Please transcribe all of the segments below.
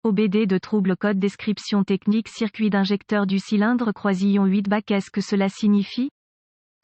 OBD de trouble code description technique circuit d'injecteur du cylindre croisillon 8 BAC. Qu'est-ce que cela signifie?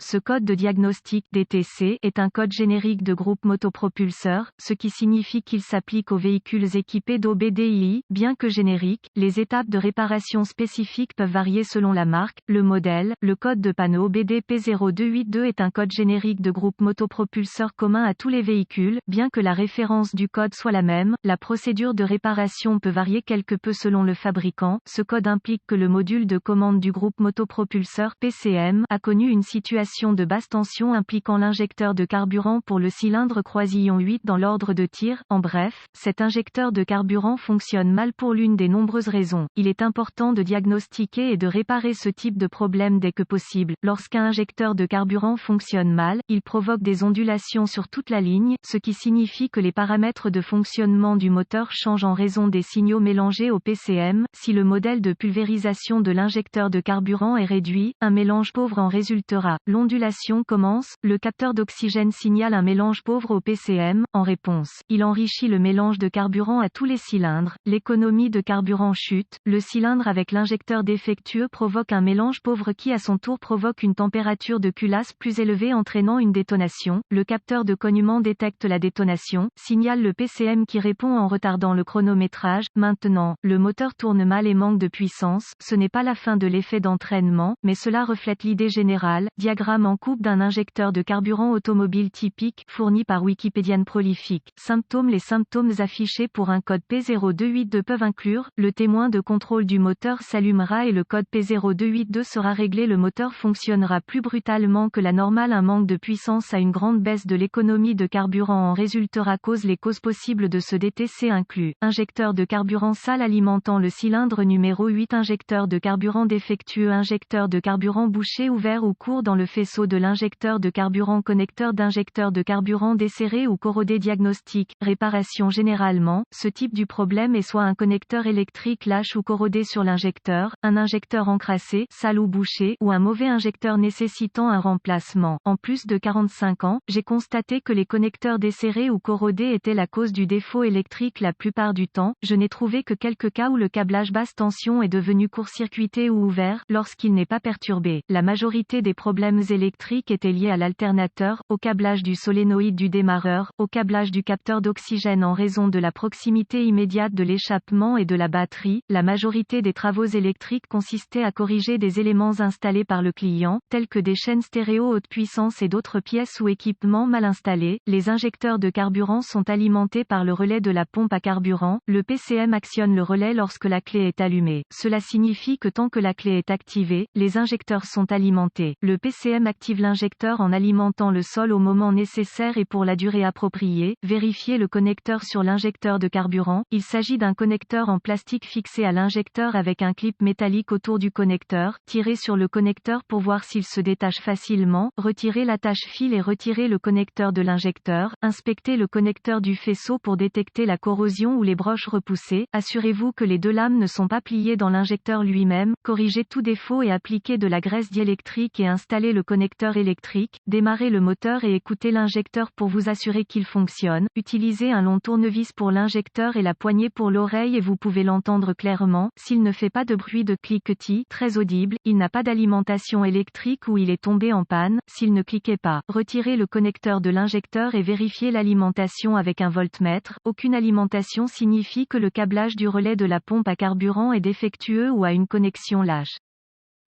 Ce code de diagnostic DTC est un code générique de groupe motopropulseur, ce qui signifie qu'il s'applique aux véhicules équipés d'OBDII. Bien que générique, les étapes de réparation spécifiques peuvent varier selon la marque, le modèle. Le code de panneau OBD P0282 est un code générique de groupe motopropulseur commun à tous les véhicules. Bien que la référence du code soit la même, la procédure de réparation peut varier quelque peu selon le fabricant. Ce code implique que le module de commande du groupe motopropulseur PCM a connu une situation de basse tension impliquant l'injecteur de carburant pour le cylindre croisillon 8 dans l'ordre de tir. En bref, cet injecteur de carburant fonctionne mal pour l'une des nombreuses raisons. Il est important de diagnostiquer et de réparer ce type de problème dès que possible. Lorsqu'un injecteur de carburant fonctionne mal, il provoque des ondulations sur toute la ligne, ce qui signifie que les paramètres de fonctionnement du moteur changent en raison des signaux mélangés au PCM. Si le modèle de pulvérisation de l'injecteur de carburant est réduit, un mélange pauvre en résultera. L'ondulation commence, le capteur d'oxygène signale un mélange pauvre au PCM. En réponse, il enrichit le mélange de carburant à tous les cylindres. L'économie de carburant chute, le cylindre avec l'injecteur défectueux provoque un mélange pauvre qui à son tour provoque une température de culasse plus élevée entraînant une détonation. Le capteur de cognement détecte la détonation, signale le PCM qui répond en retardant le chronométrage. Maintenant, le moteur tourne mal et manque de puissance. Ce n'est pas la fin de l'effet d'entraînement, mais cela reflète l'idée générale. Diagramme en coupe d'un injecteur de carburant automobile typique, fourni par Wikipédian Prolifique. Symptômes. Les symptômes affichés pour un code P0282 peuvent inclure, le témoin de contrôle du moteur s'allumera et le code P0282 sera réglé. Le moteur fonctionnera plus brutalement que la normale. Un manque de puissance à une grande baisse de l'économie de carburant en résultera. Les causes possibles de ce DTC incluent, injecteur de carburant sale alimentant le cylindre numéro 8, injecteur de carburant défectueux, injecteur de carburant bouché ouvert ou court dans le faisceau de l'injecteur de carburant, connecteur d'injecteur de carburant desserré ou corrodé. Diagnostic, réparation. Généralement, ce type du problème est soit un connecteur électrique lâche ou corrodé sur l'injecteur, un injecteur encrassé, sale ou bouché, ou un mauvais injecteur nécessitant un remplacement. En plus de 45 ans, j'ai constaté que les connecteurs desserrés ou corrodés étaient la cause du défaut électrique la plupart du temps. Je n'ai trouvé que quelques cas où le câblage basse tension est devenu court-circuité ou ouvert, lorsqu'il n'est pas perturbé. La majorité des problèmes électriques étaient liés à l'alternateur, au câblage du solénoïde du démarreur, au câblage du capteur d'oxygène en raison de la proximité immédiate de l'échappement et de la batterie. La majorité des travaux électriques consistaient à corriger des éléments installés par le client, tels que des chaînes stéréo haute puissance et d'autres pièces ou équipements mal installés. Les injecteurs de carburant sont alimentés par le relais de la pompe à carburant. Le PCM actionne le relais lorsque la clé est allumée. Cela signifie que tant que la clé est activée, les injecteurs sont alimentés. Le PCM active l'injecteur en alimentant le sol au moment nécessaire et pour la durée appropriée. Vérifiez le connecteur sur l'injecteur de carburant. Il s'agit d'un connecteur en plastique fixé à l'injecteur avec un clip métallique autour du connecteur. Tirez sur le connecteur pour voir s'il se détache facilement. Retirez l'attache fil et retirez le connecteur de l'injecteur. Inspectez le connecteur du faisceau pour détecter la corrosion ou les broches repoussées. Assurez-vous que les deux lames ne sont pas pliées dans l'injecteur lui-même. Corrigez tout défaut et appliquez de la graisse diélectrique et installez le connecteur électrique. Démarrez le moteur et écoutez l'injecteur pour vous assurer qu'il fonctionne. Utilisez un long tournevis pour l'injecteur et la poignée pour l'oreille et vous pouvez l'entendre clairement. S'il ne fait pas de bruit de cliquetis, très audible, il n'a pas d'alimentation électrique ou il est tombé en panne. S'il ne cliquait pas, retirez le connecteur de l'injecteur et vérifiez l'alimentation avec un voltmètre. Aucune alimentation signifie que le câblage du relais de la pompe à carburant est défectueux ou a une connexion lâche.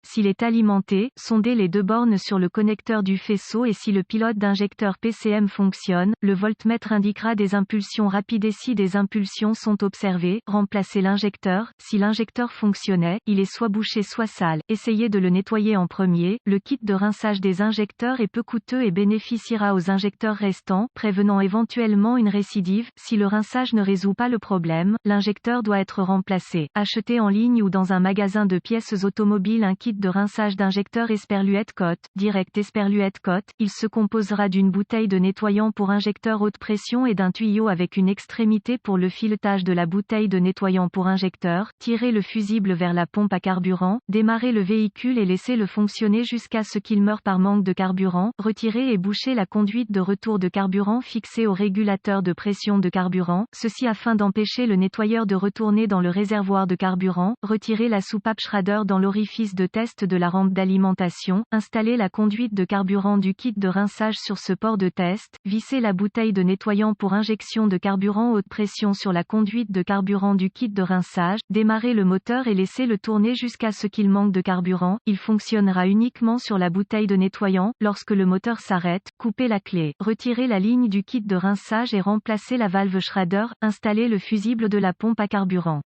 S'il est alimenté, sondez les deux bornes sur le connecteur du faisceau et si le pilote d'injecteur PCM fonctionne, le voltmètre indiquera des impulsions rapides et si des impulsions sont observées, remplacez l'injecteur. Si l'injecteur fonctionnait, il est soit bouché soit sale. Essayez de le nettoyer en premier. Le kit de rinçage des injecteurs est peu coûteux et bénéficiera aux injecteurs restants, prévenant éventuellement une récidive. Si le rinçage ne résout pas le problème, l'injecteur doit être remplacé. Achetez en ligne ou dans un magasin de pièces automobiles un kit kit de rinçage d'injecteur Esperluette Cote, Direct Esperluette Cote. Il se composera d'une bouteille de nettoyant pour injecteur haute pression et d'un tuyau avec une extrémité pour le filetage de la bouteille de nettoyant pour injecteur. Tirez le fusible vers la pompe à carburant, démarrez le véhicule et laissez-le fonctionner jusqu'à ce qu'il meure par manque de carburant. Retirez et bouchez la conduite de retour de carburant fixée au régulateur de pression de carburant, ceci afin d'empêcher le nettoyeur de retourner dans le réservoir de carburant. Retirez la soupape Schrader dans l'orifice de test de la rampe d'alimentation. Installez la conduite de carburant du kit de rinçage sur ce port de test. Vissez la bouteille de nettoyant pour injection de carburant haute pression sur la conduite de carburant du kit de rinçage. Démarrez le moteur et laissez-le tourner jusqu'à ce qu'il manque de carburant. Il fonctionnera uniquement sur la bouteille de nettoyant. Lorsque le moteur s'arrête, coupez la clé. Retirez la ligne du kit de rinçage et remplacez la valve Schrader. Installez le fusible de la pompe à carburant.